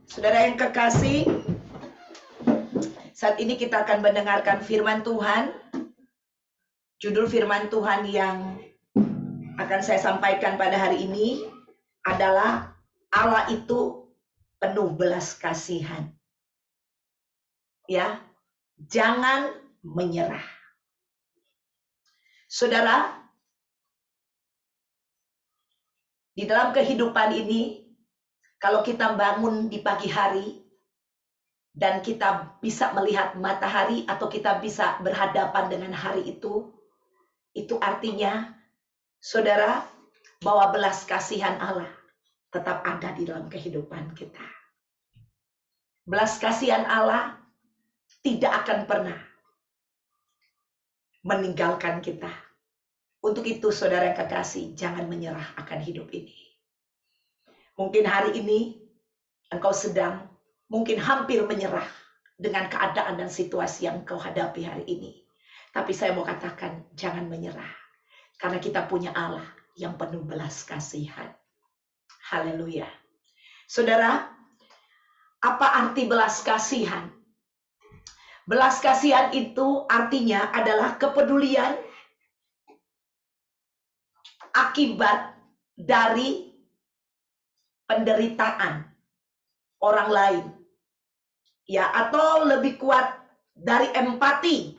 Saudara yang kekasih, saat ini kita akan mendengarkan firman Tuhan. Judul firman Tuhan yang akan saya sampaikan pada hari ini adalah Allah itu penuh belas kasihan. Ya, jangan menyerah. Saudara, di dalam kehidupan ini, kalau kita bangun di pagi hari dan kita bisa melihat matahari atau kita bisa berhadapan dengan hari itu artinya, saudara, bahwa belas kasihan Allah tetap ada di dalam kehidupan kita. Belas kasihan Allah tidak akan pernah meninggalkan kita. Untuk itu, saudara yang kekasih, jangan menyerah akan hidup ini. Mungkin hari ini engkau sedang mungkin hampir menyerah dengan keadaan dan situasi yang engkau hadapi hari ini. Tapi saya mau katakan, jangan menyerah. Karena kita punya Allah yang penuh belas kasihan. Haleluya. Saudara, apa arti belas kasihan? Belas kasihan itu artinya adalah kepedulian akibat dari penderitaan orang lain. Ya, atau lebih kuat dari empati.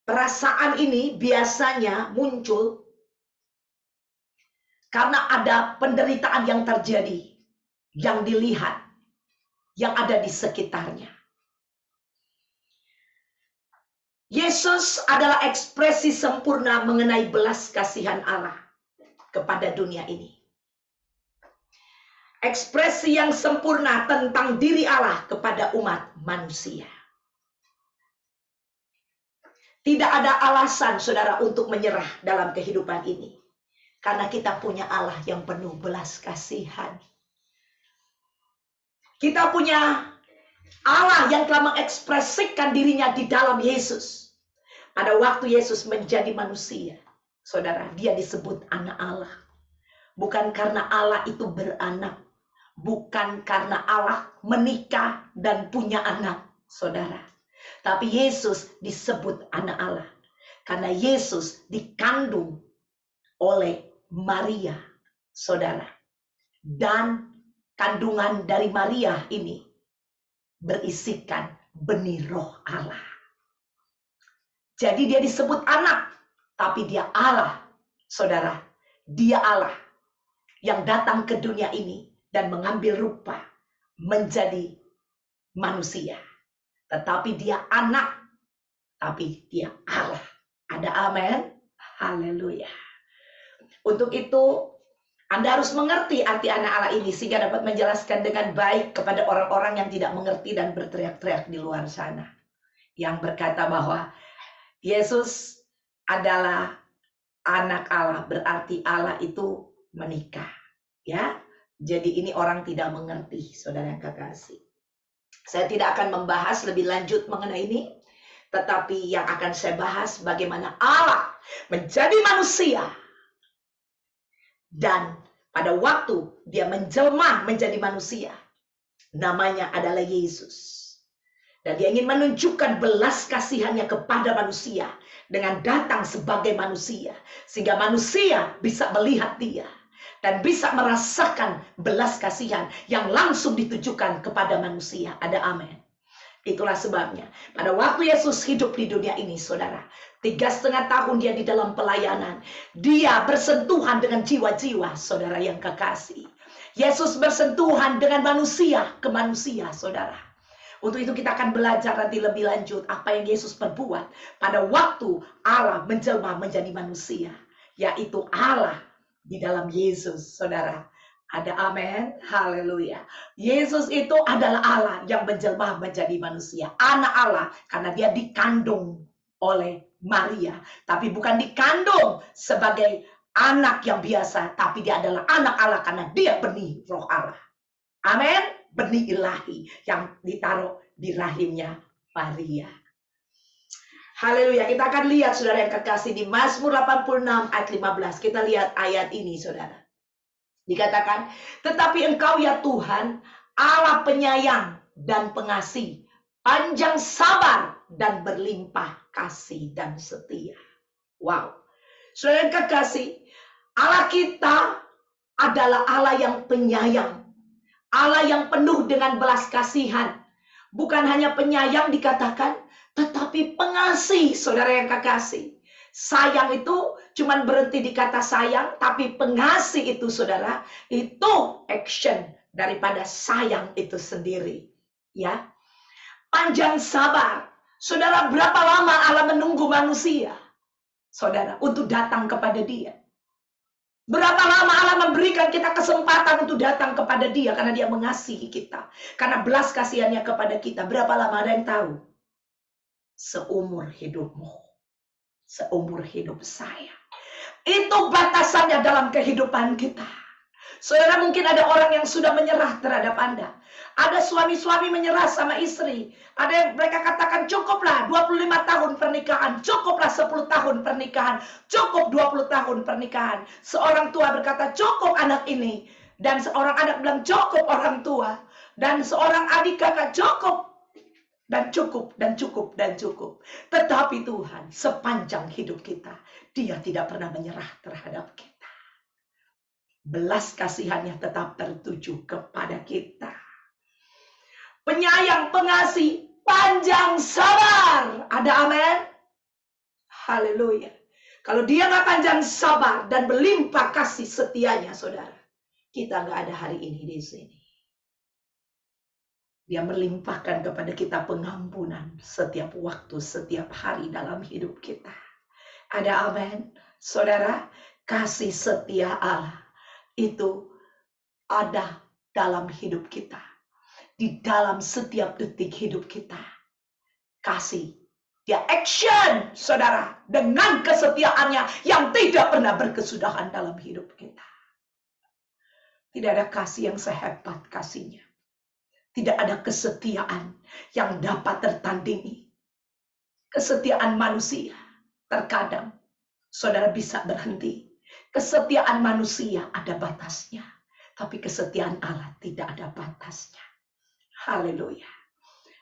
Perasaan ini biasanya muncul karena ada penderitaan yang terjadi, yang dilihat, yang ada di sekitarnya. Yesus adalah ekspresi sempurna mengenai belas kasihan Allah kepada dunia ini. Ekspresi yang sempurna tentang diri Allah kepada umat manusia. Tidak ada alasan, saudara, untuk menyerah dalam kehidupan ini. Karena kita punya Allah yang penuh belas kasihan. Kita punya Allah yang telah mengekspresikan dirinya di dalam Yesus. Pada waktu Yesus menjadi manusia, saudara, dia disebut anak Allah. Bukan karena Allah itu beranak. Bukan karena Allah menikah dan punya anak, saudara. Tapi Yesus disebut anak Allah. Karena Yesus dikandung oleh Maria, saudara. Dan kandungan dari Maria ini berisikan benih roh Allah. Jadi dia disebut anak, tapi dia Allah, saudara. Dia Allah yang datang ke dunia ini dan mengambil rupa menjadi manusia. Tetapi dia anak, tapi dia Allah. Ada amin? Haleluya. Untuk itu, Anda harus mengerti arti anak Allah ini sehingga dapat menjelaskan dengan baik kepada orang-orang yang tidak mengerti dan berteriak-teriak di luar sana. Yang berkata bahwa Yesus adalah anak Allah, berarti Allah itu menikah. Ya, jadi ini orang tidak mengerti, saudara yang kekasih. Saya tidak akan membahas lebih lanjut mengenai ini, tetapi yang akan saya bahas bagaimana Allah menjadi manusia. Dan pada waktu dia menjelma menjadi manusia, namanya adalah Yesus. Dan dia ingin menunjukkan belas kasihannya kepada manusia dengan datang sebagai manusia. Sehingga manusia bisa melihat dia dan bisa merasakan belas kasihan yang langsung ditujukan kepada manusia. Ada amin. Itulah sebabnya pada waktu Yesus hidup di dunia ini, saudara, 3,5 tahun dia di dalam pelayanan, dia bersentuhan dengan jiwa-jiwa, saudara yang kekasih. Yesus bersentuhan dengan manusia ke manusia, saudara. Untuk itu kita akan belajar nanti lebih lanjut apa yang Yesus perbuat pada waktu Allah menjelma menjadi manusia, yaitu Allah di dalam Yesus, saudara. Ada amin, haleluya. Yesus itu adalah Allah yang menjelma menjadi manusia, anak Allah, karena dia dikandung oleh Maria. Tapi bukan dikandung sebagai anak yang biasa, tapi dia adalah anak Allah karena dia benih roh Allah. Amin, benih ilahi yang ditaruh di rahimnya Maria. Haleluya. Kita akan lihat, saudara yang kekasih, di Mazmur 86 ayat 15. Kita lihat ayat ini, saudara. Dikatakan, tetapi engkau ya Tuhan Allah penyayang dan pengasih, panjang sabar dan berlimpah kasih dan setia. Wow. Saudara yang kekasih, Allah kita adalah Allah yang penyayang. Allah yang penuh dengan belas kasihan. Bukan hanya penyayang dikatakan, tetapi pengasih, saudara yang kekasih. Sayang itu cuman berhenti di kata sayang, tapi pengasih itu, saudara, itu action daripada sayang itu sendiri. Ya, panjang sabar. Saudara, berapa lama Allah menunggu manusia, saudara, untuk datang kepada Dia? Berapa lama Allah memberikan kita kesempatan untuk datang kepada Dia karena Dia mengasihi kita, karena belas kasihannya kepada kita. Berapa lama, ada yang tahu? Seumur hidupmu. Seumur hidup saya. Itu batasannya dalam kehidupan kita. Saudara, mungkin ada orang yang sudah menyerah terhadap Anda. Ada suami-suami menyerah sama istri. Ada yang mereka katakan cukuplah 25 tahun pernikahan. Cukuplah 10 tahun pernikahan. Cukup 20 tahun pernikahan. Seorang tua berkata cukup anak ini. Dan seorang anak bilang cukup orang tua. Dan seorang adik kakak cukup. Dan cukup, dan cukup, dan cukup. Tetapi Tuhan sepanjang hidup kita, Dia tidak pernah menyerah terhadap kita. Belas kasihannya tetap tertuju kepada kita. Penyayang, pengasih, panjang sabar. Ada amin? Haleluya. Kalau Dia nggak panjang sabar dan berlimpah kasih setianya, saudara, kita nggak ada hari ini di sini. Dia melimpahkan kepada kita pengampunan setiap waktu, setiap hari dalam hidup kita. Ada amin? Saudara, kasih setia Allah itu ada dalam hidup kita. Di dalam setiap detik hidup kita. Kasih. Dia action, saudara, dengan kesetiaannya yang tidak pernah berkesudahan dalam hidup kita. Tidak ada kasih yang sehebat kasihnya. Tidak ada kesetiaan yang dapat tertandingi. Kesetiaan manusia terkadang, saudara, bisa berhenti. Kesetiaan manusia ada batasnya. Tapi kesetiaan Allah tidak ada batasnya. Haleluya.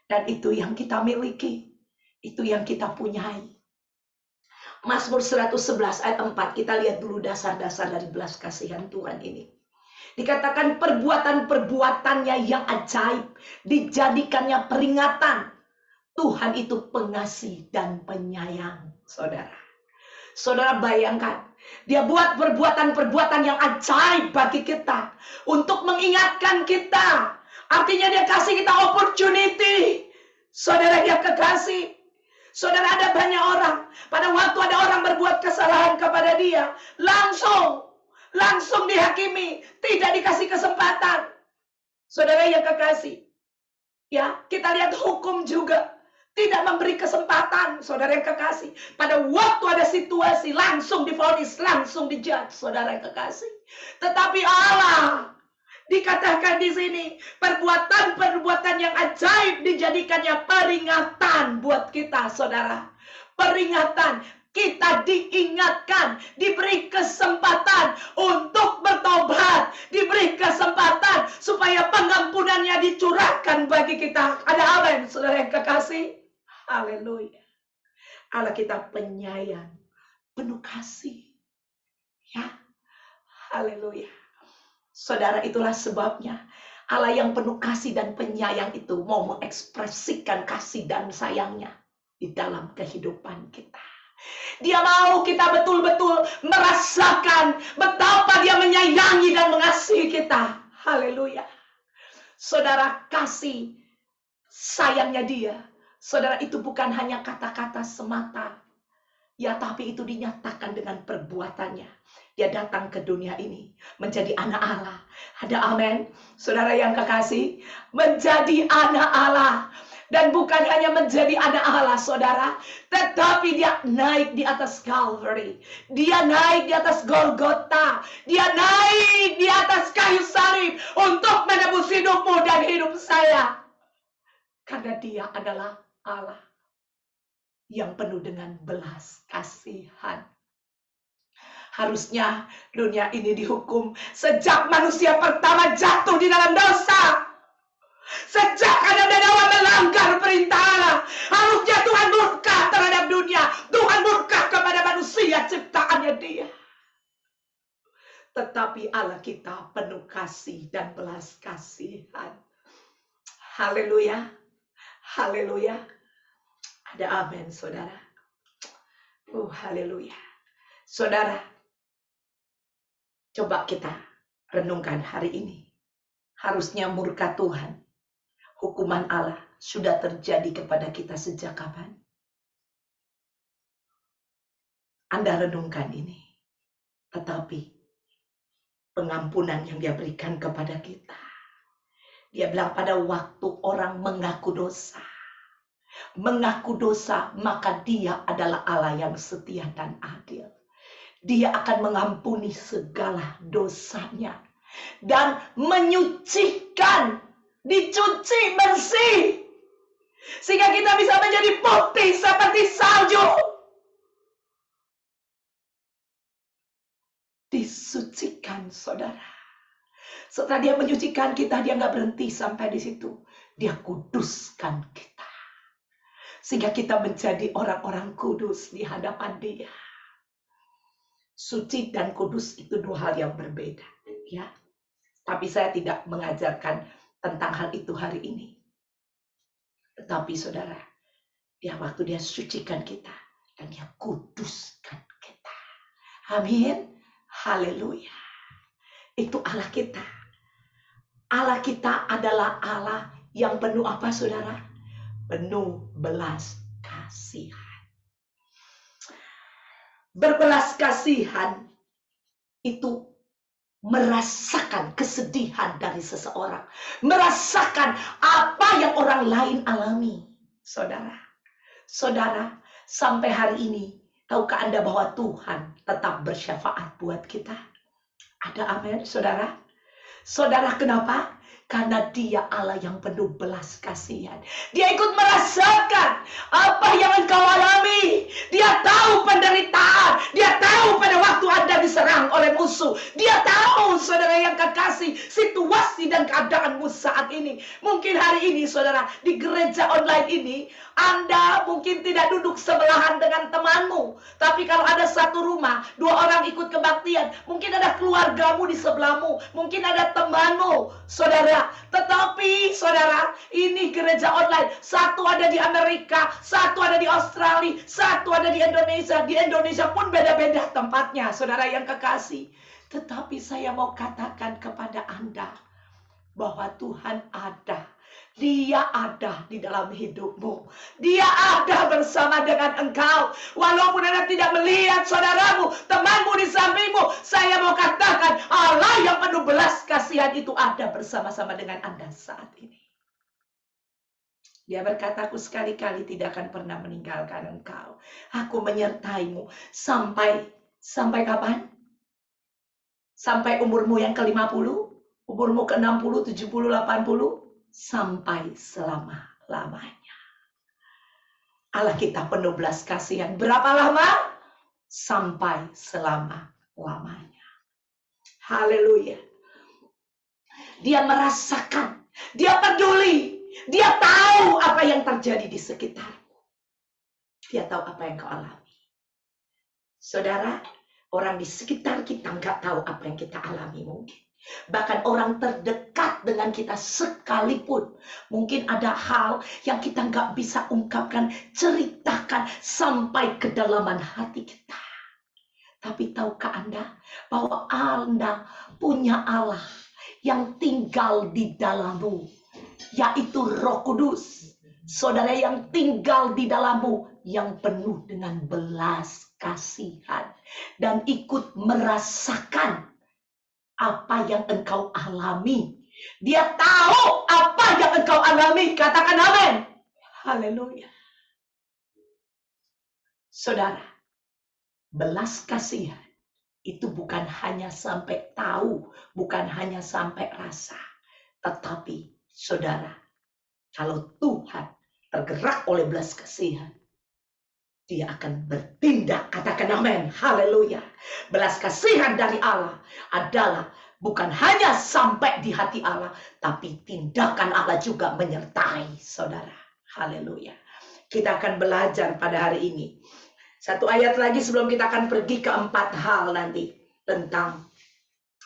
Dan itu yang kita miliki. Itu yang kita punyai. Mazmur 111 ayat 4. Kita lihat dulu dasar-dasar dari belas kasihan Tuhan ini. Dikatakan perbuatan-perbuatannya yang ajaib. Dijadikannya peringatan. Tuhan itu pengasih dan penyayang, saudara. Saudara bayangkan. Dia buat perbuatan-perbuatan yang ajaib bagi kita. Untuk mengingatkan kita. Artinya dia kasih kita opportunity. Saudara yang kekasih. Saudara, ada banyak orang. Pada waktu ada orang berbuat kesalahan kepada dia. Langsung dihakimi, tidak dikasih kesempatan. Saudara yang kekasih, ya, kita lihat hukum juga tidak memberi kesempatan, saudara yang kekasih. Pada waktu ada situasi, langsung divonis, langsung dijudge, saudara yang kekasih. Tetapi Allah, dikatakan di sini, perbuatan-perbuatan yang ajaib dijadikannya peringatan buat kita, saudara. Peringatan. Kita diingatkan, diberi kesempatan untuk bertobat, diberi kesempatan supaya pengampunannya dicurahkan bagi kita. Ada amin, saudara yang kekasih? Haleluya. Allah kita penyayang, penuh kasih. Ya, haleluya. Saudara, itulah sebabnya Allah yang penuh kasih dan penyayang itu mau mengekspresikan kasih dan sayangnya di dalam kehidupan kita. Dia mau kita betul-betul merasakan betapa dia menyayangi dan mengasihi kita. Haleluya. Saudara, kasih sayangnya dia, saudara, itu bukan hanya kata-kata semata. Ya, tapi itu dinyatakan dengan perbuatannya. Dia datang ke dunia ini menjadi anak Allah. Ada amin? Saudara yang kekasih, menjadi anak Allah. Dan bukan hanya menjadi anak Allah, saudara, tetapi dia naik di atas Calvary. Dia naik di atas Golgota. Dia naik di atas kayu salib untuk menebus hidupmu dan hidup saya. Karena dia adalah Allah yang penuh dengan belas kasihan. Harusnya dunia ini dihukum sejak manusia pertama jatuh di dalam dosa. Sejak Adam dan Hawa melanggar perintah Allah, harusnya Tuhan murka terhadap dunia. Tuhan murka kepada manusia ciptaannya Dia. Tetapi Allah kita penuh kasih dan belas kasihan. Haleluya. Haleluya. Ada amin, saudara. Haleluya. Saudara, coba kita renungkan hari ini. Harusnya murka Tuhan, hukuman Allah sudah terjadi kepada kita sejak kapan? Anda renungkan ini. Tetapi pengampunan yang Dia berikan kepada kita. Dia bilang pada waktu orang mengaku dosa, maka Dia adalah Allah yang setia dan adil. Dia akan mengampuni segala dosanya dan menyucikan, dicuci bersih, sehingga kita bisa menjadi putih seperti salju. Disucikan, saudara. Setelah Dia menyucikan kita, Dia nggak berhenti sampai di situ. Dia kuduskan kita, sehingga kita menjadi orang-orang kudus di hadapan Dia. Suci dan kudus itu dua hal yang berbeda, ya. Tapi saya tidak mengajarkan tentang hal itu hari ini. Tetapi saudara, Dia waktu Dia sucikan kita dan Dia kuduskan kita. Amin. Haleluya. Itu Allah kita. Allah kita adalah Allah yang penuh apa, saudara? Penuh belas kasihan. Berbelas kasihan itu merasakan kesedihan dari seseorang. Merasakan apa yang orang lain alami. Saudara, sampai hari ini, tahukah Anda bahwa Tuhan tetap bersyafaat buat kita? Ada amin, saudara? Saudara, kenapa? Karena Dia Allah yang penuh belas kasihan. Dia ikut merasakan apa yang engkau alami. Dia tahu penderitaan. Dia tahu pada waktu Anda diserang oleh musuh. Dia tahu, saudara yang kekasih, situasi dan keadaanmu saat ini. Mungkin hari ini, saudara, di gereja online ini, Anda mungkin tidak duduk sebelahan dengan temanmu. Tapi kalau ada satu rumah, dua orang ikut kebaktian, mungkin ada keluargamu di sebelahmu. Mungkin ada temanmu, saudara. Tetapi saudara, ini gereja online. Satu ada di Amerika, satu ada di Australia, satu ada di Indonesia. Di Indonesia pun beda-beda tempatnya, saudara yang kekasih. Tetapi saya mau katakan kepada Anda bahwa Tuhan ada. Dia ada di dalam hidupmu. Dia ada bersama dengan engkau. Walaupun Anda tidak melihat saudaramu, temanmu di sampingmu, saya mau katakan Allah yang penuh belas kasihan itu ada bersama-sama dengan Anda saat ini. Dia berkata, aku sekali-kali tidak akan pernah meninggalkan engkau. Aku menyertaimu sampai kapan? Sampai umurmu yang ke-50, umurmu ke-60, 70, 80. Sampai selama-lamanya. Allah kita penuh belas kasihan. Berapa lama? Sampai selama-lamanya. Haleluya. Dia merasakan, Dia peduli, Dia tahu apa yang terjadi di sekitarmu. Dia tahu apa yang kau alami. Saudara, orang di sekitar kita nggak tahu apa yang kita alami mungkin. Bahkan orang terdekat dengan kita sekalipun, mungkin ada hal yang kita nggak bisa ungkapkan, ceritakan sampai kedalaman hati kita. Tapi tahukah Anda bahwa Anda punya Allah yang tinggal di dalammu, yaitu Roh Kudus. Saudara, yang tinggal di dalammu, yang penuh dengan belas kasihan dan ikut merasakan apa yang engkau alami. Dia tahu apa yang engkau alami. Katakan amin. Haleluya. Saudara, belas kasihan itu bukan hanya sampai tahu, bukan hanya sampai rasa. Tetapi saudara, kalau Tuhan tergerak oleh belas kasihan, Dia akan bertindak. Katakan amin. Haleluya. Belas kasihan dari Allah adalah Bukan hanya sampai di hati Allah, tapi tindakan Allah juga menyertai saudara. Haleluya. Kita akan belajar pada hari ini. Satu ayat lagi sebelum kita akan pergi ke 4 hal nanti tentang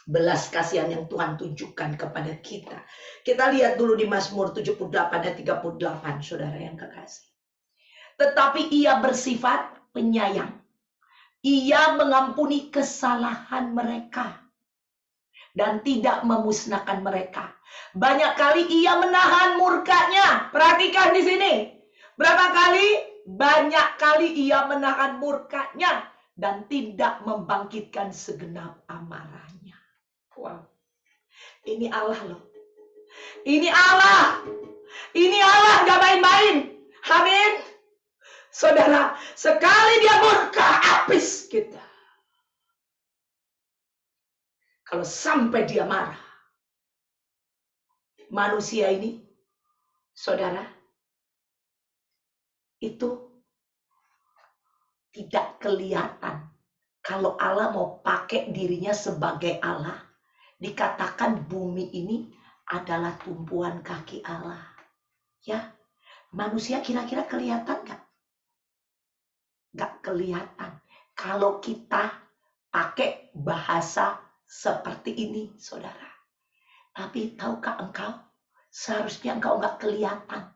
belas kasihan yang Tuhan tunjukkan kepada kita. Kita lihat dulu di Mazmur 78 dan 38, saudara yang kekasih. Tetapi ia bersifat penyayang. Ia mengampuni kesalahan mereka dan tidak memusnahkan mereka. Banyak kali ia menahan murkanya. Perhatikan di sini. Berapa kali? Banyak kali ia menahan murkanya dan tidak membangkitkan segenap amarahnya. Wow. Ini Allah loh. Ini Allah. Ini Allah, gak main-main. Amin. Saudara, sekali dia murka, habis kita. Kalau sampai dia marah, manusia ini, saudara, itu tidak kelihatan. Kalau Allah mau pakai dirinya sebagai Allah, dikatakan bumi ini adalah tumpuan kaki Allah. Ya, manusia kira-kira kelihatan gak? Gak kelihatan. Kalau kita pakai bahasa seperti ini, saudara. Tapi tahukah engkau, seharusnya engkau gak kelihatan.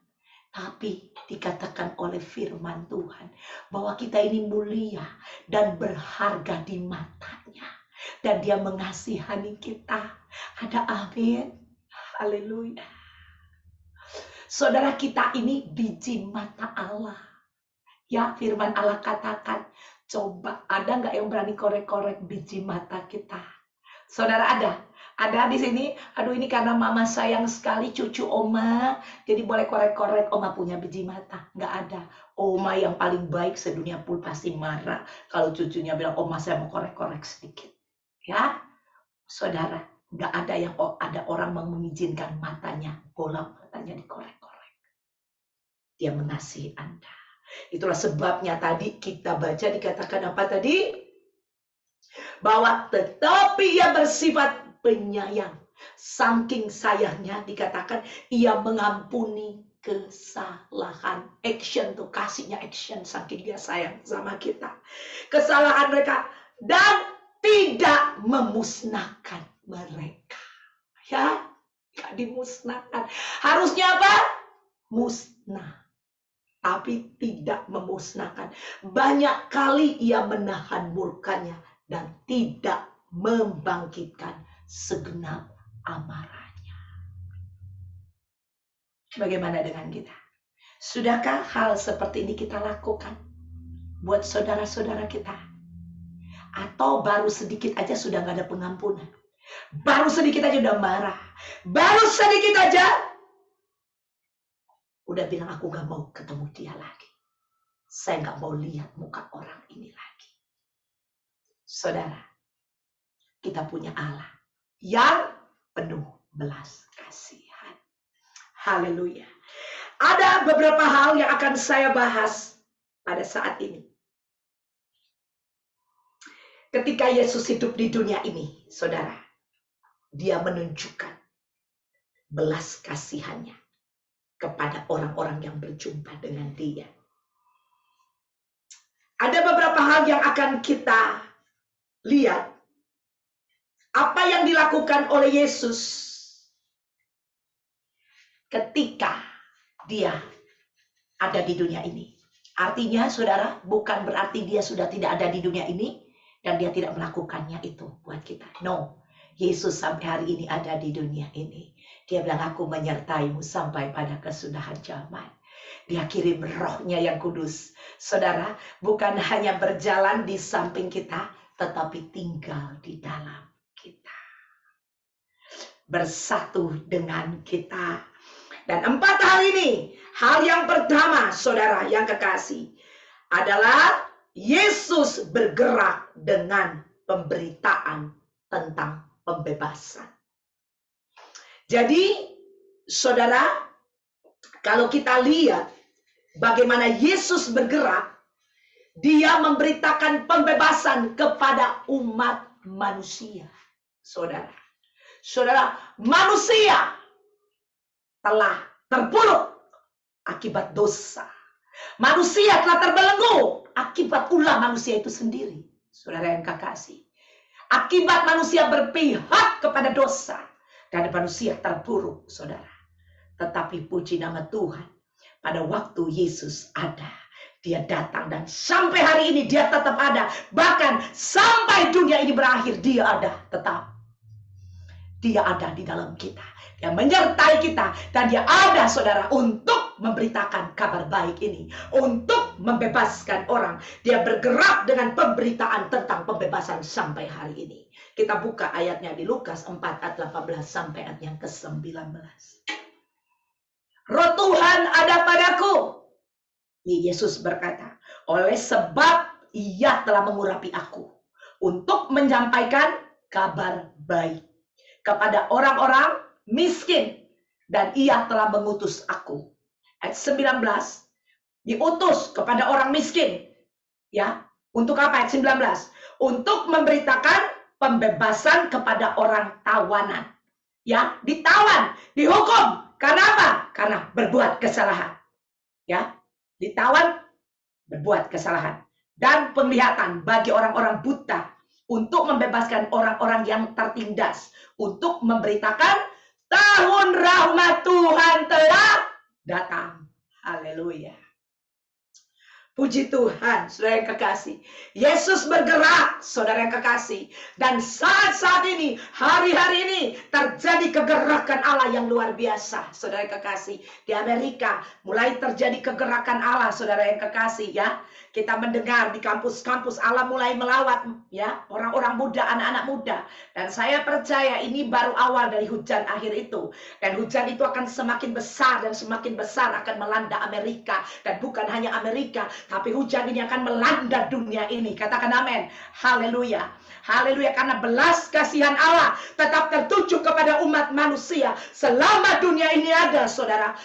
Tapi dikatakan oleh firman Tuhan bahwa kita ini mulia dan berharga di matanya. Dan dia mengasihani kita. Ada amin. Haleluya. Saudara, kita ini biji mata Allah. Ya, firman Allah katakan, coba ada nggak yang berani korek-korek biji mata kita? Saudara ada? Ada di sini? Aduh, ini karena mama sayang sekali cucu oma, jadi boleh korek-korek, oma punya biji mata. Nggak ada. Oma yang paling baik sedunia pun pasti marah kalau cucunya bilang, oma saya mau korek-korek sedikit. Ya, saudara, nggak ada yang ada orang mengizinkan matanya, bola matanya dikorek-korek. Dia mengasihi Anda. Itulah sebabnya tadi kita baca dikatakan apa tadi? Bahwa tetapi ia bersifat penyayang. Saking sayangnya dikatakan ia mengampuni kesalahan. Action tuh, kasihnya action. Saking dia sayang sama kita. Kesalahan mereka. Dan tidak memusnahkan mereka. Ya, gak dimusnahkan. Harusnya apa? Musnah. Tapi tidak memusnahkan. Banyak kali ia menahan murkanya dan tidak membangkitkan segenap amarahnya. Bagaimana dengan kita? Sudahkah hal seperti ini kita lakukan buat saudara-saudara kita? Atau baru sedikit aja sudah gak ada pengampunan? Baru sedikit aja udah marah? Baru sedikit aja udah bilang aku gak mau ketemu dia lagi. Saya gak mau lihat muka orang ini lagi. Saudara, kita punya Allah yang penuh belas kasihan. Haleluya. Ada beberapa hal yang akan saya bahas pada saat ini. Ketika Yesus hidup di dunia ini, saudara, dia menunjukkan belas kasihannya kepada orang-orang yang berjumpa dengan dia. Ada beberapa hal yang akan kita lihat. Apa yang dilakukan oleh Yesus ketika dia ada di dunia ini. Artinya, saudara, bukan berarti dia sudah tidak ada di dunia ini dan dia tidak melakukannya itu buat kita. No. Yesus sampai hari ini ada di dunia ini. Dia bilang, aku menyertaimu sampai pada kesudahan zaman. Dia kirim rohnya yang kudus. Saudara, bukan hanya berjalan di samping kita, tetapi tinggal di dalam kita. Bersatu dengan kita. Dan 4 hal ini, hal yang pertama, saudara yang kekasih, adalah Yesus bergerak dengan pemberitaan tentang pembebasan. Jadi, saudara, kalau kita lihat bagaimana Yesus bergerak, dia memberitakan pembebasan kepada umat manusia. Saudara, Saudara, manusia telah terpuruk akibat dosa. Manusia telah terbelenggu akibat ulah manusia itu sendiri. Saudara yang kekasih, akibat manusia berpihak kepada dosa dan manusia terpuruk, saudara. Tetapi puji nama Tuhan, pada waktu Yesus ada, dia datang, dan sampai hari ini dia tetap ada. Bahkan sampai dunia ini berakhir, dia ada tetap. Dia ada di dalam kita. Dia menyertai kita. Dan dia ada, saudara, untuk memberitakan kabar baik ini. Untuk membebaskan orang. Dia bergerak dengan pemberitaan tentang pembebasan sampai hari ini. Kita buka ayatnya di Lukas 4 ayat 18 sampai ayat yang ke-19. Roh Tuhan ada padaku. Yesus berkata, oleh sebab ia telah mengurapi aku untuk menyampaikan kabar baik kepada orang-orang miskin, dan ia telah mengutus aku. Ayat 19, diutus kepada orang miskin. Ya, untuk apa ayat 19? Untuk memberitakan pembebasan kepada orang tawanan. Ya, ditawan, dihukum. Karena apa? Karena berbuat kesalahan. Ya, ditawan, berbuat kesalahan. Dan penglihatan bagi orang-orang buta, untuk membebaskan orang-orang yang tertindas, untuk memberitakan tahun rahmat Tuhan telah datang. Haleluya. Puji Tuhan, saudara yang kekasih. Yesus bergerak, saudara yang kekasih. Dan saat-saat ini, hari-hari ini, terjadi kegerakan Allah yang luar biasa, saudara yang kekasih. Di Amerika, mulai terjadi kegerakan Allah, saudara yang kekasih, ya. Kita mendengar di kampus-kampus Allah mulai melawat, ya, orang-orang muda, anak-anak muda. Dan saya percaya ini baru awal dari hujan akhir itu. Dan hujan itu akan semakin besar dan semakin besar akan melanda Amerika. Dan bukan hanya Amerika, tapi hujan ini akan melanda dunia ini. Katakan amin. Haleluya. Haleluya. Karena belas kasihan Allah tetap tertuju kepada umat manusia selama dunia ini ada, saudara.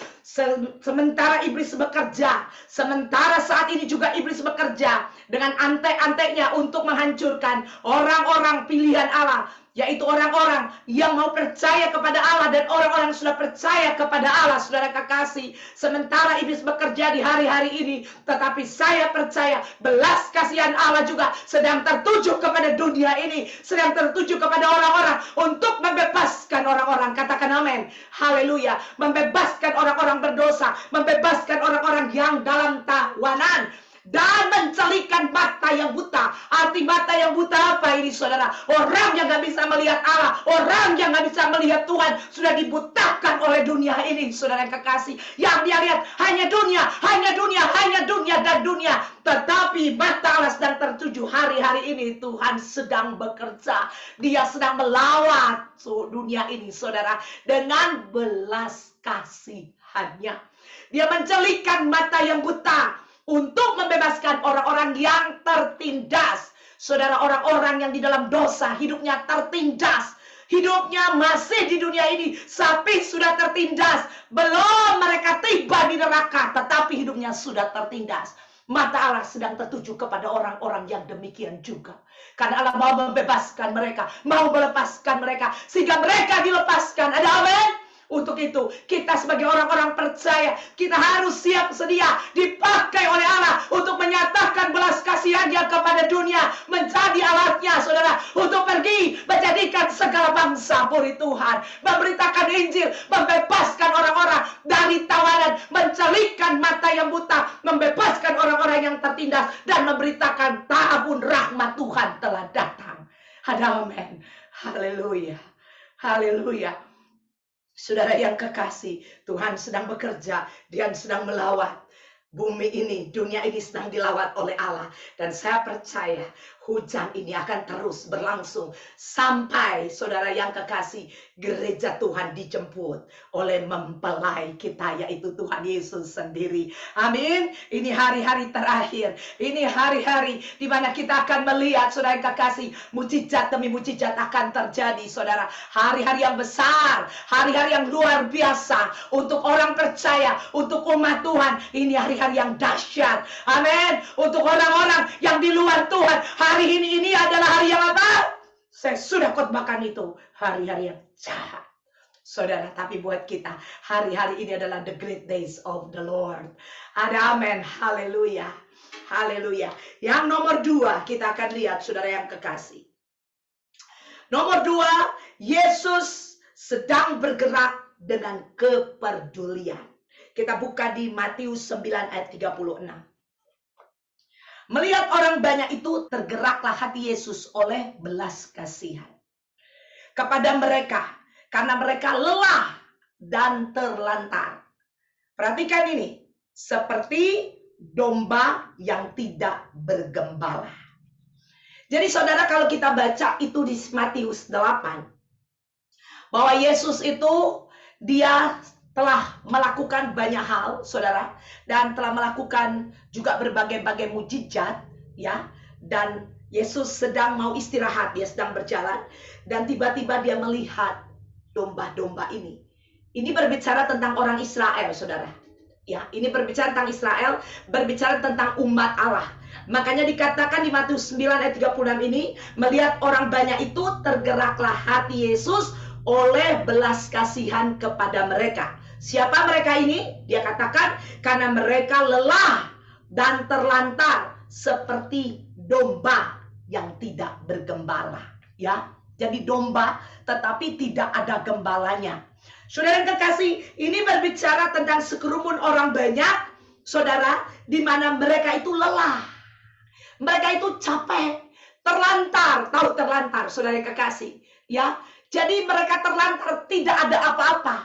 Sementara iblis bekerja, sementara saat ini juga iblis bekerja dengan antek-anteknya untuk menghancurkan orang-orang pilihan Allah, yaitu orang-orang yang mau percaya kepada Allah dan orang-orang yang sudah percaya kepada Allah, saudara kekasih. Sementara iblis bekerja di hari-hari ini, tetapi saya percaya belas kasihan Allah juga sedang tertuju kepada dunia ini, sedang tertuju kepada orang-orang untuk membebaskan orang-orang. Katakan amin. Haleluya. Membebaskan orang-orang berdosa, membebaskan orang-orang yang dalam tawanan, dan mencelikan mata yang buta. Arti mata yang buta apa ini, saudara? Orang yang gak bisa melihat Allah, orang yang gak bisa melihat Tuhan, sudah dibutakan oleh dunia ini, saudara yang kekasih. Yang dia lihat hanya dunia, hanya dunia, hanya dunia dan dunia. Tetapi mata Allah sedang tertuju hari-hari ini. Tuhan sedang bekerja. Dia sedang melawat dunia ini, saudara, dengan belas kasihannya. Dia mencelikan mata yang buta untuk membebaskan orang-orang yang tertindas. Saudara, orang-orang yang di dalam dosa, hidupnya tertindas. Hidupnya masih di dunia ini, tapi sudah tertindas. Belum mereka tiba di neraka, tetapi hidupnya sudah tertindas. Mata Allah sedang tertuju kepada orang-orang yang demikian juga. Karena Allah mau membebaskan mereka, mau melepaskan mereka, sehingga mereka dilepaskan. Ada amin? Untuk itu, kita sebagai orang-orang percaya, kita harus siap sedia dipakai oleh Allah untuk menyatakan belas kasihannya kepada dunia, menjadi alatnya, saudara, untuk pergi menjadikan segala bangsa murid Tuhan, memberitakan Injil, membebaskan orang-orang dari tawanan, mencelikan mata yang buta, membebaskan orang-orang yang tertindas, dan memberitakan tahun rahmat Tuhan telah datang. Ada amin. Haleluya. Haleluya. Saudara yang kekasih, Tuhan sedang bekerja, Dia sedang melawat. Bumi ini, dunia ini sedang dilawat oleh Allah. Dan saya percaya hujan ini akan terus berlangsung sampai, saudara yang kekasih, gereja Tuhan dijemput oleh mempelai kita, yaitu Tuhan Yesus sendiri. Amin. Ini hari-hari terakhir. Ini hari-hari di mana kita akan melihat, saudara yang kekasih, mujizat demi mujizat akan terjadi, saudara. Hari-hari yang besar, hari-hari yang luar biasa untuk orang percaya, untuk umat Tuhan. Ini hari-hari yang dahsyat. Amin. Untuk orang-orang yang di luar Tuhan, hari ini adalah hari yang apa? Saya sudah khotbahkan itu. Hari-hari yang jahat. Saudara, tapi buat kita, hari-hari ini adalah the great days of the Lord. Ada amin, haleluya. Haleluya. Yang nomor 2 kita akan lihat, saudara yang kekasih. Nomor 2, Yesus sedang bergerak dengan kepedulian. Kita buka di Matius 9 ayat 36. Melihat orang banyak itu, tergeraklah hati Yesus oleh belas kasihan kepada mereka, karena mereka lelah dan terlantar. Perhatikan ini, seperti domba yang tidak bergembala. Jadi saudara, kalau kita baca itu di Matius 8, bahwa Yesus itu dia telah melakukan banyak hal, saudara, dan telah melakukan juga berbagai-bagai mujizat, ya. Dan Yesus sedang mau istirahat, dia sedang berjalan, dan tiba-tiba dia melihat domba-domba ini. Ini berbicara tentang orang Israel, saudara. Ya, ini berbicara tentang Israel, berbicara tentang umat Allah. Makanya dikatakan di Matius 9 ayat 36 ini, melihat orang banyak itu, tergeraklah hati Yesus oleh belas kasihan kepada mereka. Siapa mereka ini? Dia katakan, karena mereka lelah dan terlantar seperti domba yang tidak bergembala. Ya, jadi domba tetapi tidak ada gembalanya. Saudara yang kekasih, ini berbicara tentang sekerumun orang banyak, saudara, di mana mereka itu lelah. Mereka itu capek, terlantar, tahu terlantar, saudara yang kekasih, ya. Jadi mereka terlantar, tidak ada apa-apa.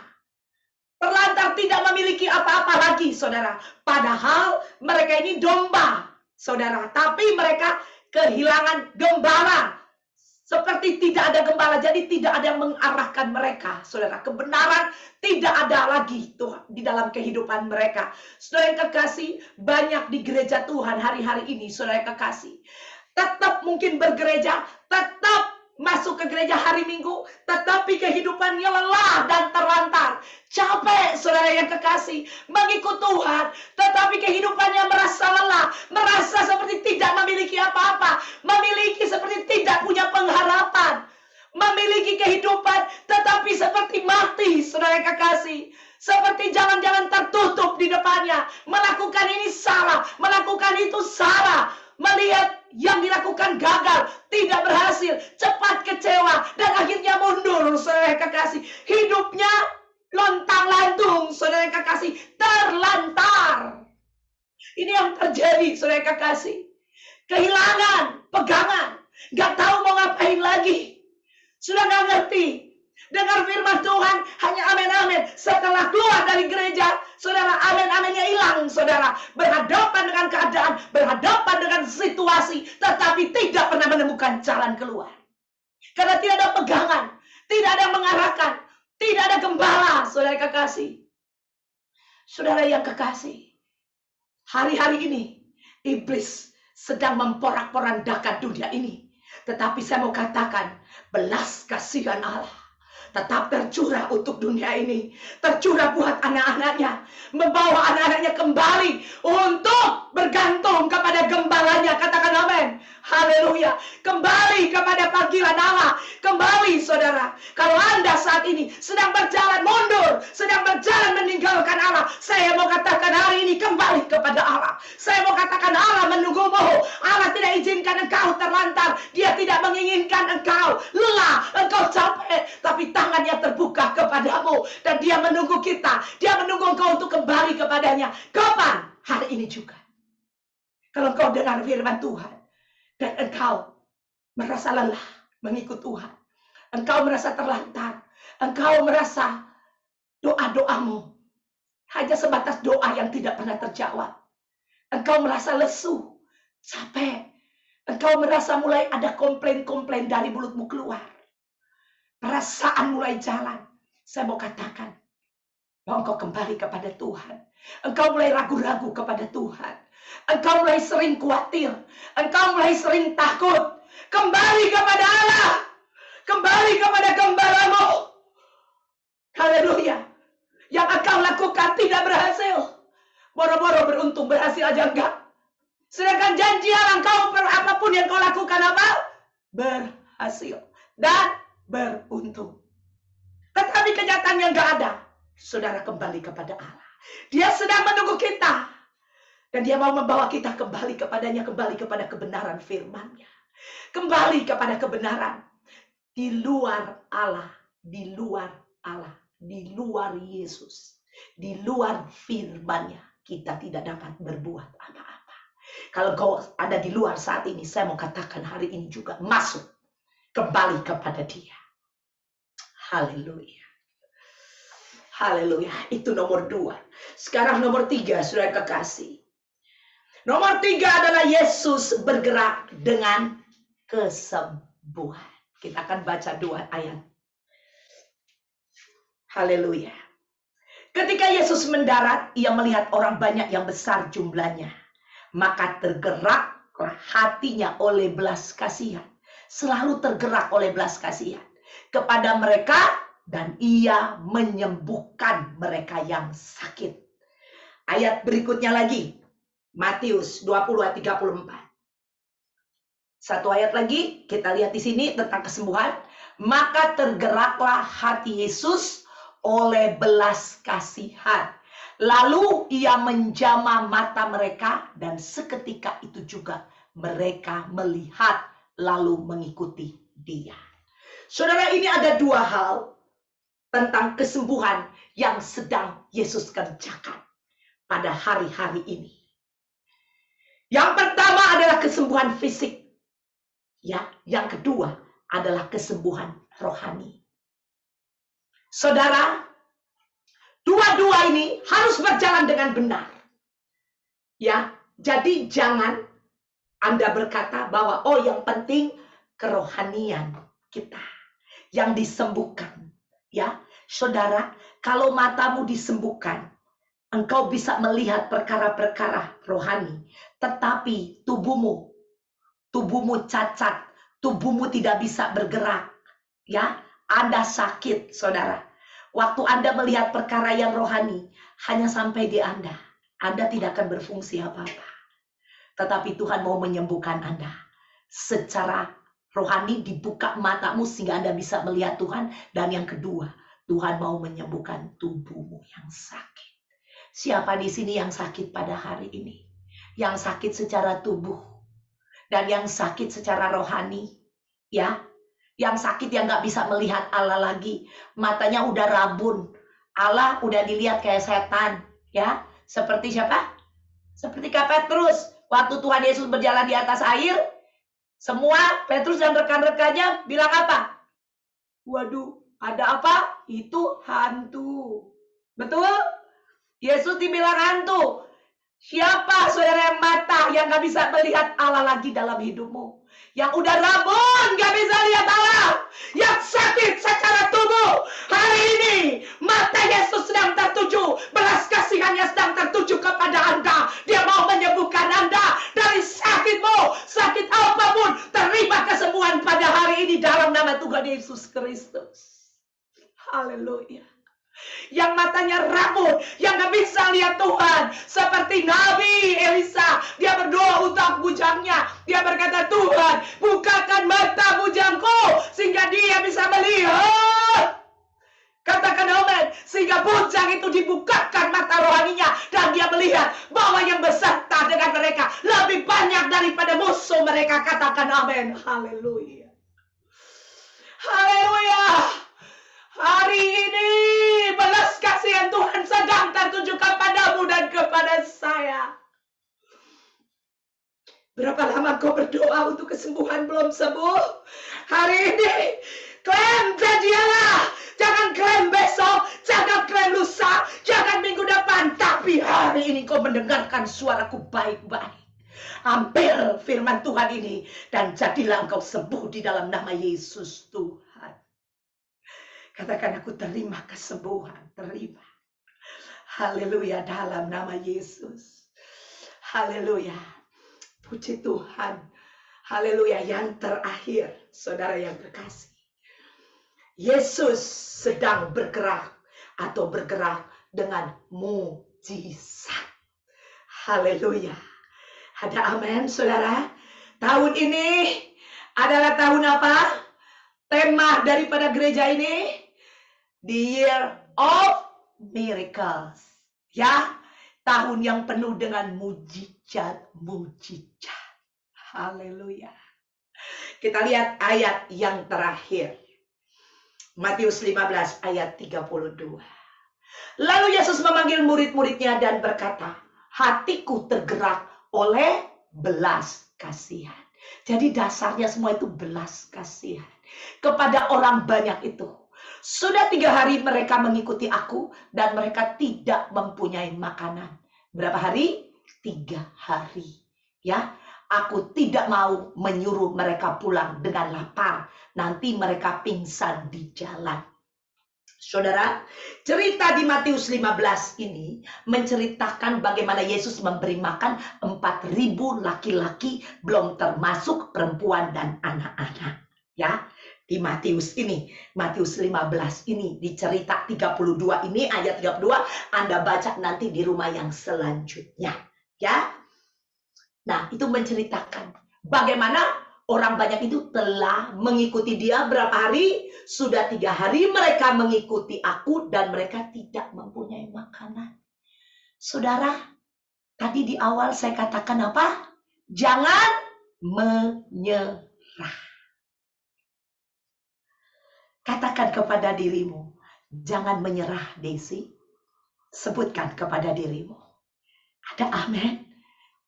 Terlantar, tidak memiliki apa-apa lagi, saudara. Padahal mereka ini domba, saudara, tapi mereka kehilangan gembala. Seperti tidak ada gembala, jadi tidak ada yang mengarahkan mereka, saudara. Kebenaran tidak ada lagi Tuhan di dalam kehidupan mereka. Saudara yang kekasih, banyak di gereja Tuhan hari-hari ini, saudara yang kekasih, tetap mungkin bergereja, tetap masuk ke gereja hari Minggu, tetapi kehidupannya lelah dan terlantar. Capek, saudara yang kekasih, mengikut Tuhan, tetapi kehidupannya merasa lelah, merasa seperti tidak memiliki apa-apa, memiliki seperti tidak punya pengharapan, memiliki kehidupan, tetapi seperti mati, saudara yang kekasih. Seperti jalan-jalan tertutup di depannya, melakukan ini salah, melakukan itu salah, melihat yang dilakukan gagal, tidak berhasil, cepat kecewa, dan akhirnya mundur, saudara yang kekasih. Hidupnya lontang-lantung, saudara yang kekasih, terlantar. Ini yang terjadi, saudara yang kekasih. Kehilangan pegangan, gak tahu mau ngapain lagi. Sudah gak ngerti. Dengar firman Tuhan, hanya amin-amin. Setelah keluar dari gereja, saudara, amin-aminnya hilang, saudara. Berhadapan dengan keadaan, berhadapan dengan situasi, tetapi tidak pernah menemukan jalan keluar. Karena tidak ada pegangan, tidak ada yang mengarahkan, tidak ada gembala, saudara yang kekasih. Saudara yang kekasih, hari-hari ini, iblis sedang memporak-porandakan dunia ini. Tetapi saya mau katakan, belas kasihan Allah tetap tercurah untuk dunia ini. Tercurah buat anak-anaknya. Membawa anak-anaknya kembali untuk bergantung kepada gembalanya. Katakan amin. Haleluya. Kembali kepada panggilan Allah. Kembali, saudara. Kalau Anda saat ini sedang berjalan mundur, sedang berjalan meninggalkan Allah, saya mau katakan hari ini kembali kepada Allah. Saya mau katakan Allah menunggumu. Allah tidak izinkan engkau terlantar. Dia tidak menginginkan engkau lelah, engkau capek. Tapi tangannya terbuka kepadamu. Dan dia menunggu kita. Dia menunggu engkau untuk kembali kepadanya. Kapan? Hari ini juga. Kalau engkau dengar firman Tuhan, dan engkau merasa lelah mengikut Tuhan, engkau merasa terlantar, engkau merasa doa-doamu hanya sebatas doa yang tidak pernah terjawab, engkau merasa lesu, capek, engkau merasa mulai ada komplain-komplain dari mulutmu keluar, perasaan mulai jalan, saya mau katakan bahwa engkau kembali kepada Tuhan. Engkau mulai ragu-ragu kepada Tuhan. Engkau mulai sering khawatir. Engkau mulai sering takut. Kembali kepada Allah. Kembali kepada gembalamu. Haleluya. Yang engkau lakukan tidak berhasil. Boro-boro beruntung, berhasil aja enggak. Sedangkan janji Allah, engkau apapun yang kau lakukan apa? Berhasil dan beruntung. Tetapi kenyataannya nggak ada. Saudara, kembali kepada Allah. Dia sedang menunggu kita. Dan dia mau membawa kita kembali kepadanya, kembali kepada kebenaran firman-Nya. Kembali kepada kebenaran. Di luar Allah, di luar Allah, di luar Yesus, di luar firman-Nya, kita tidak dapat berbuat apa-apa. Kalau kau ada di luar saat ini, saya mau katakan hari ini juga, masuk kembali kepada Dia. Haleluya. Haleluya. Itu nomor 2. Sekarang nomor 3, saudara kekasih. Nomor 3 adalah Yesus bergerak dengan kesembuhan. Kita akan baca 2 ayat. Haleluya. Ketika Yesus mendarat, ia melihat orang banyak yang besar jumlahnya. Maka tergeraklah hatinya oleh belas kasihan. Selalu tergerak oleh belas kasihan kepada mereka, dan ia menyembuhkan mereka yang sakit. Ayat berikutnya lagi, Matius 20 ayat 34. Satu ayat lagi, kita lihat di sini tentang kesembuhan. Maka tergeraklah hati Yesus oleh belas kasihan. Lalu ia menjamah mata mereka, dan seketika itu juga mereka melihat lalu mengikuti Dia. Saudara, ini ada 2 hal tentang kesembuhan yang sedang Yesus kerjakan pada hari-hari ini. Yang pertama adalah kesembuhan fisik. Ya, yang kedua adalah kesembuhan rohani. Saudara, dua-dua ini harus berjalan dengan benar. Ya, jadi jangan Anda berkata bahwa yang penting kerohanian kita yang disembuhkan. Ya, saudara, kalau matamu disembuhkan, engkau bisa melihat perkara-perkara rohani, tetapi tubuhmu cacat, tubuhmu tidak bisa bergerak. Ya, Anda sakit, saudara. Waktu Anda melihat perkara yang rohani, hanya sampai di Anda tidak akan berfungsi apa-apa. Tetapi Tuhan mau menyembuhkan Anda secara rohani, dibuka matamu sehingga Anda bisa melihat Tuhan. Dan yang kedua, Tuhan mau menyembuhkan tubuhmu yang sakit. Siapa di sini yang sakit pada hari ini? Yang sakit secara tubuh dan yang sakit secara rohani, ya, yang sakit yang nggak bisa melihat Allah lagi, matanya udah rabun, Allah udah dilihat kayak setan, ya, seperti siapa? Seperti Kak Petrus, waktu Tuhan Yesus berjalan di atas air, semua Petrus dan rekan-rekannya bilang apa? Waduh, ada apa? Itu hantu. Betul? Yesus dibilang hantu. Siapa saudara yang mata yang gak bisa melihat Allah lagi dalam hidupmu? Yang udah rabun gak bisa lihat Allah. Yang sakit secara tubuh. Hari ini mata Yesus sedang tertuju. Belas kasihannya sedang tertuju kepada Anda. Dia mau menyembuhkan Anda dari sakitmu. Sakit apapun, terima kesembuhan pada hari ini dalam nama Tuhan Yesus Kristus. Haleluya. Yang matanya rabun, yang gak bisa lihat Tuhan, seperti Nabi Elisa, dia berdoa untuk bujangnya. Dia berkata, Tuhan, bukakan mata bujangku sehingga dia bisa melihat. Katakan amin. Sehingga bujang itu dibukakan mata rohaninya, dan dia melihat bahwa yang beserta dengan mereka lebih banyak daripada musuh mereka. Katakan amin. Haleluya. Haleluya. Hari ini belas kasihan Tuhan sedang tertuju kepadamu dan kepada saya. Berapa lama kau berdoa untuk kesembuhan belum sembuh? Hari ini klaim janji Allah. Jangan klaim besok, jangan klaim lusa, jangan minggu depan. Tapi hari ini kau mendengarkan suaraku baik-baik. Ambil firman Tuhan ini dan jadilah engkau sembuh di dalam nama Yesus Tuhan. Katakan, aku terima kesembuhan, terima. Haleluya, dalam nama Yesus. Haleluya. Puji Tuhan. Haleluya. Yang terakhir, saudara yang terkasih. Yesus sedang bergerak atau bergerak dengan mujizat. Haleluya. Ada amin, saudara. Tahun ini adalah tahun apa? Tema daripada gereja ini, The year of miracles. Ya, tahun yang penuh dengan mujizat-mujizat. Haleluya. Kita lihat ayat yang terakhir. Matius 15 ayat 32. Lalu Yesus memanggil murid-muridnya dan berkata, hatiku tergerak oleh belas kasihan. Jadi dasarnya semua itu belas kasihan kepada orang banyak itu. Sudah 3 hari mereka mengikuti aku dan mereka tidak mempunyai makanan. Berapa hari? 3 hari. Ya, aku tidak mau menyuruh mereka pulang dengan lapar. Nanti mereka pingsan di jalan. Saudara, cerita di Matius 15 ini menceritakan bagaimana Yesus memberi makan 4.000 laki-laki, belum termasuk perempuan dan anak-anak. Ya, di Matius ini, Matius 15 ini, di cerita 32 ini, ayat 32, Anda baca nanti di rumah yang selanjutnya. Ya, nah itu menceritakan bagaimana orang banyak itu telah mengikuti dia berapa hari? Sudah 3 hari mereka mengikuti aku dan mereka tidak mempunyai makanan. Saudara, tadi di awal saya katakan apa? Jangan menyerah. Katakan kepada dirimu, jangan menyerah, Desi. Sebutkan kepada dirimu. Ada amin?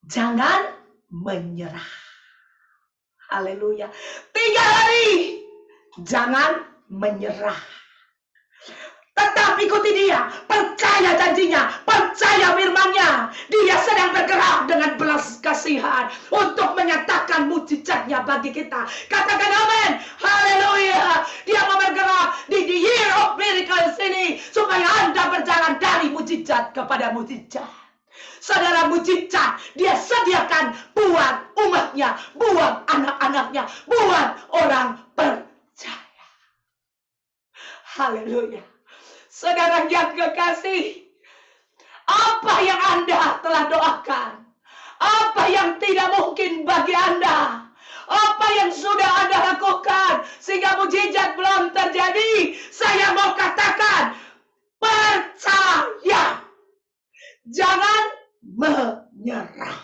Jangan menyerah. Haleluya. 3 hari. Jangan menyerah. Tetap ikuti dia. Percaya janjinya. Percaya firman-Nya. Dia sedang bergerak dengan belas kasihan untuk menyatakan mujizatnya bagi kita. Katakan amin. Haleluya. Dia mau bergerak di the year of miracles ini supaya Anda berjalan dari mujizat kepada mujizat. Saudara, mujizat dia sediakan buat umatnya, buat anak-anaknya, buat orang percaya. Haleluya. Saudara yang kekasih, apa yang Anda telah doakan? Apa yang tidak mungkin bagi Anda? Apa yang sudah Anda lakukan sehingga mujizat belum terjadi? Saya mau katakan, percaya. Jangan menyerah.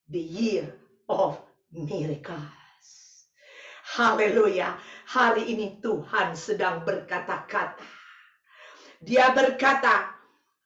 The year of miracles. Haleluya. Hari ini Tuhan sedang berkata-kata. Dia berkata,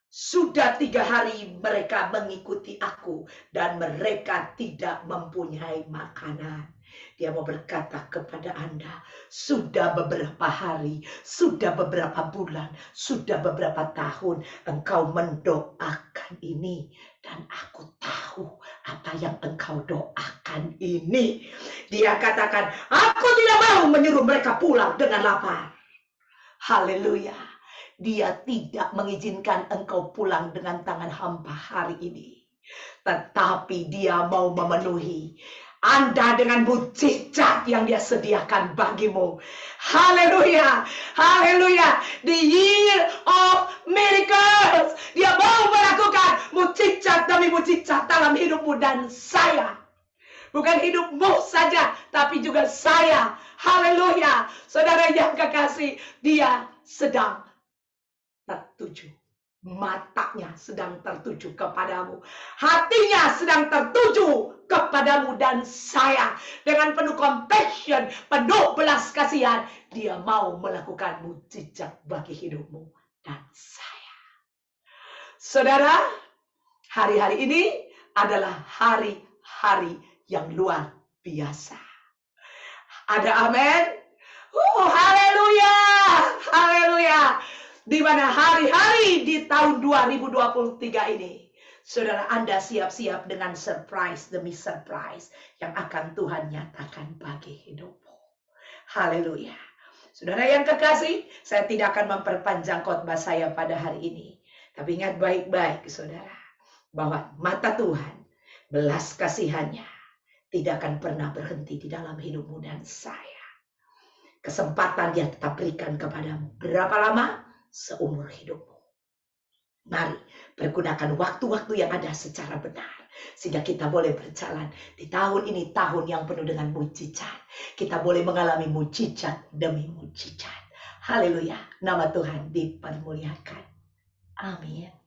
sudah 3 hari mereka mengikuti aku dan mereka tidak mempunyai makanan. Dia mau berkata kepada Anda, sudah beberapa hari, sudah beberapa bulan, sudah beberapa tahun engkau mendoakan ini. Dan aku tahu apa yang engkau doakan ini. Dia katakan, aku tidak mau menyuruh mereka pulang dengan lapar. Haleluya. Dia tidak mengizinkan engkau pulang dengan tangan hampa hari ini. Tetapi dia mau memenuhi Anda dengan mujizat yang dia sediakan bagimu. Haleluya. Haleluya. The year of miracles. Dia mau melakukan mujizat demi mujizat dalam hidupmu dan saya. Bukan hidupmu saja, tapi juga saya. Haleluya. Saudara yang kekasih, dia sedang tertuju. Matanya sedang tertuju kepadamu. Hatinya sedang tertuju kepadamu dan saya. Dengan penuh compassion, penuh belas kasihan. Dia mau melakukan mujizat bagi hidupmu dan saya. Saudara, hari-hari ini adalah hari-hari yang luar biasa. Ada amin? Haleluya. Haleluya. Di mana hari-hari di tahun 2023 ini, saudara, Anda siap-siap dengan surprise demi surprise yang akan Tuhan nyatakan bagi hidupmu. Haleluya. Saudara yang kekasih, saya tidak akan memperpanjang khotbah saya pada hari ini. Tapi ingat baik-baik, saudara, bahwa mata Tuhan, belas kasihannya, tidak akan pernah berhenti di dalam hidupmu dan saya. Kesempatan dia tetap berikan kepadamu. Berapa lama? Seumur hidupmu. Mari pergunakan waktu-waktu yang ada secara benar. Sehingga kita boleh berjalan di tahun ini, tahun yang penuh dengan mujizat. Kita boleh mengalami mujizat demi mujizat. Haleluya. Nama Tuhan dipermuliakan. Amin.